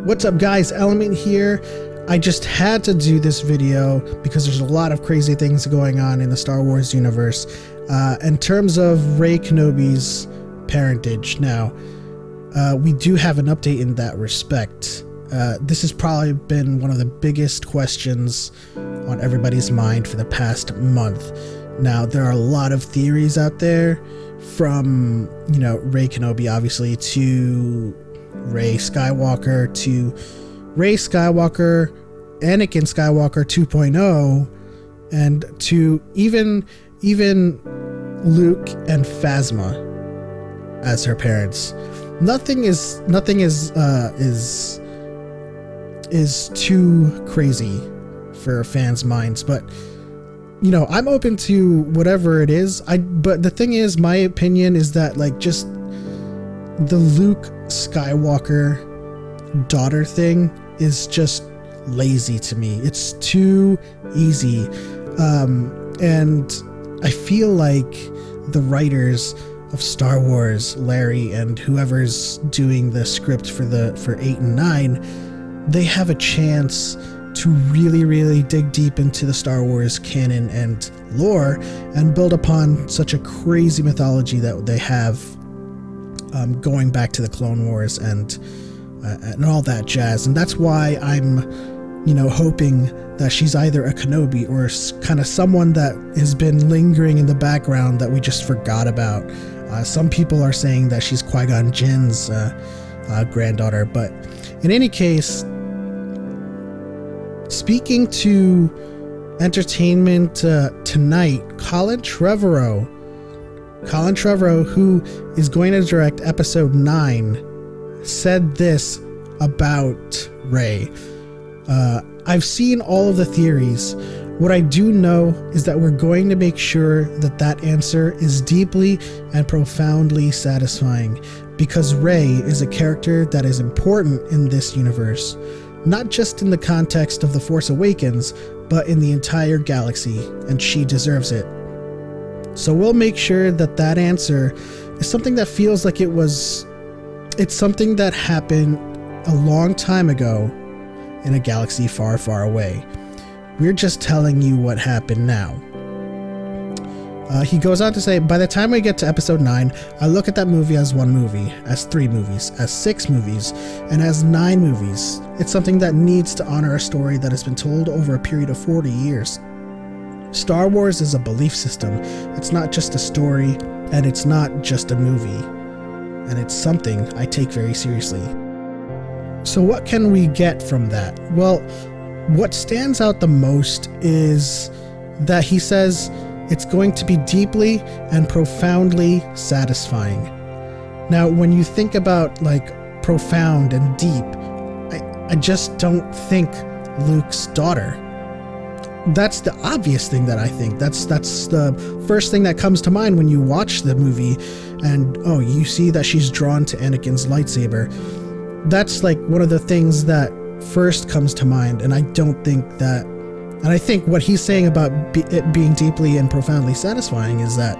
What's up guys, Element here. I just had to do this video because there's a lot of crazy things going on in the Star Wars universe in terms of Rey Kenobi's parentage. Now, we do have an update in that respect. This has probably been one of the biggest questions on everybody's mind for the past month. Now, there are a lot of theories out there from, Rey Kenobi, obviously, to Rey Skywalker, to Rey Skywalker, Anakin Skywalker 2.0, and to even Luke and Phasma as her parents. Nothing is too crazy for fans' minds, but I'm open to whatever it is. But the thing is, my opinion is that just the Luke Skywalker daughter thing is just lazy to me. It's too easy, and I feel like the writers of Star Wars, Larry and whoever's doing the script for 8 and 9, they have a chance to really dig deep into the Star Wars canon and lore and build upon such a crazy mythology that they have, going back to the Clone Wars and all that jazz. And that's why I'm hoping that she's either a Kenobi or kind of someone that has been lingering in the background that we just forgot about. Some people are saying that she's Qui-Gon Jinn's granddaughter, but in any case, speaking to Entertainment Tonight, Colin Trevorrow, who is going to direct episode 9, said this about Rey. I've seen all of the theories. What I do know is that we're going to make sure that answer is deeply and profoundly satisfying, because Rey is a character that is important in this universe, not just in the context of The Force Awakens, but in the entire galaxy, and she deserves it. So we'll make sure that answer is something that feels like it's something that happened a long time ago in a galaxy far, far away. We're just telling you what happened now. He goes on to say, by the time we get to episode 9, I look at that movie as 1 movie, as 3 movies, as 6 movies, and as 9 movies. It's something that needs to honor a story that has been told over a period of 40 years. Star Wars is a belief system. It's not just a story, and it's not just a movie. And it's something I take very seriously. So what can we get from that? Well, what stands out the most is that he says it's going to be deeply and profoundly satisfying. Now, when you think about profound and deep, I just don't think Luke's daughter. That's the obvious thing that I think. That's the first thing that comes to mind when you watch the movie and, you see that she's drawn to Anakin's lightsaber. That's one of the things that first comes to mind, and I don't think that, and I think what he's saying about it being deeply and profoundly satisfying is that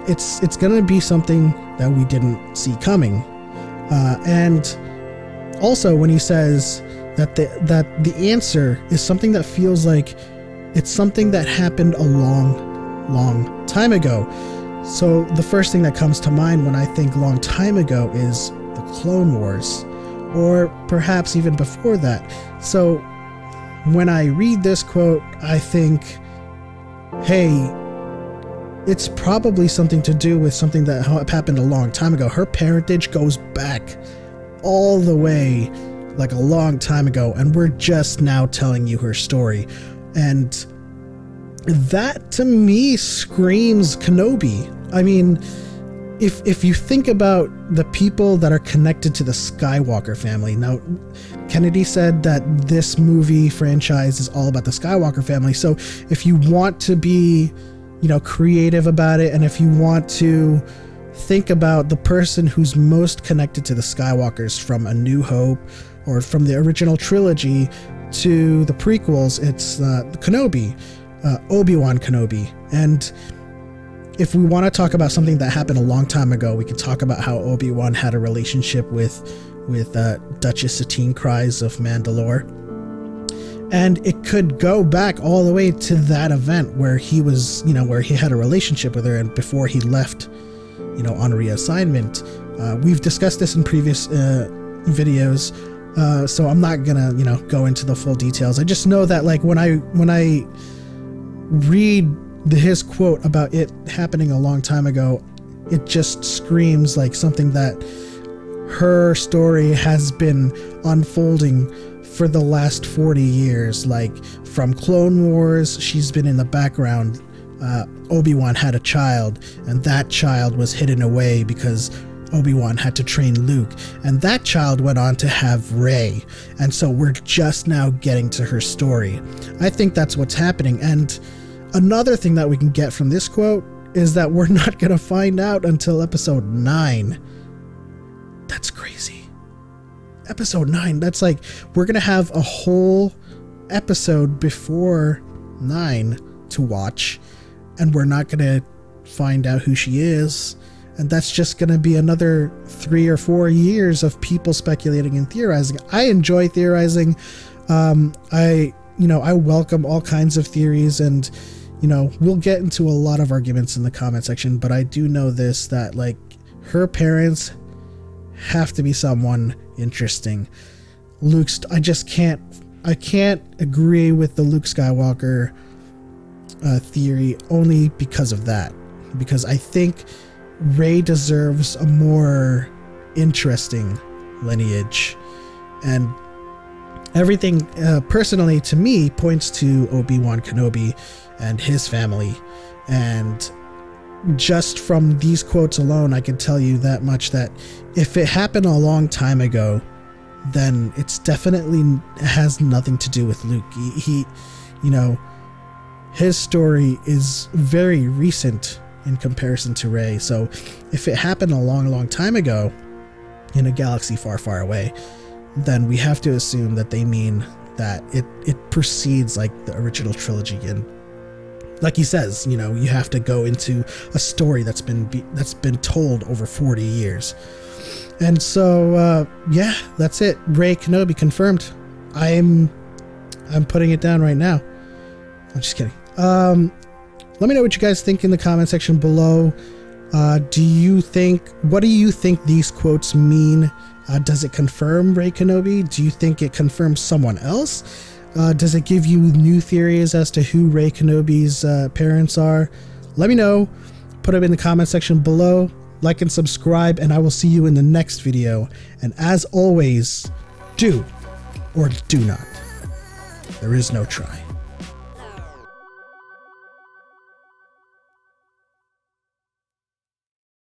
it's going to be something that we didn't see coming. And also when he says that the answer is something that feels like it's something that happened a long time ago. So the first thing that comes to mind when I think long time ago is the Clone Wars, or perhaps even before that. So when I read this quote, I think, hey, it's probably something to do with something that happened a long time ago. Her parentage goes back all the way, a long time ago, and we're just now telling you her story. And that to me screams Kenobi. I mean, if you think about the people that are connected to the Skywalker family. Now, Kennedy said that this movie franchise is all about the Skywalker family. So if you want to be, creative about it, and if you want to think about the person who's most connected to the Skywalkers from A New Hope or from the original trilogy to the prequels, it's Kenobi, Obi-Wan Kenobi. And if we want to talk about something that happened a long time ago, we can talk about how Obi-Wan had a relationship with with Duchess Satine Cries of Mandalore. And it could go back all the way to that event where he was, where he had a relationship with her and before he left, on reassignment. We've discussed this in previous videos, so I'm not gonna, go into the full details. I just know that, like, when I read his quote about it happening a long time ago, it just screams like something that her story has been unfolding for the last 40 years. Like, from Clone Wars, she's been in the background. Obi-Wan had a child, and that child was hidden away because Obi-Wan had to train Luke, and that child went on to have Rey, and so we're just now getting to her story. I think that's what's happening. And another thing that we can get from this quote is that we're not going to find out until episode 9. That's crazy. Episode 9, that's like, we're gonna have a whole episode before 9 to watch, and we're not gonna find out who she is, and that's just gonna be another 3 or 4 years of people speculating and theorizing. I enjoy theorizing. I welcome all kinds of theories, and we'll get into a lot of arguments in the comment section, but I do know this, that like, her parents have to be someone interesting. I can't agree with the Luke Skywalker theory only because of that, because I think Rey deserves a more interesting lineage, and everything personally to me points to Obi-Wan Kenobi and his family. And just from these quotes alone, I can tell you that much, that if it happened a long time ago, then it's definitely has nothing to do with Luke. He his story is very recent in comparison to Rey. So if it happened a long time ago in a galaxy far, far away, then we have to assume that they mean that it precedes like the original trilogy. And like he says, you have to go into a story that's been told over 40 years. And so, yeah, that's it. Rey Kenobi confirmed. I'm putting it down right now. I'm just kidding. Let me know what you guys think in the comment section below. What do you think these quotes mean? Does it confirm Rey Kenobi? Do you think it confirms someone else? Does it give you new theories as to who Rey Kenobi's parents are? Let me know. Put them in the comment section below. Like and subscribe, and I will see you in the next video. And as always, do or do not. There is no try.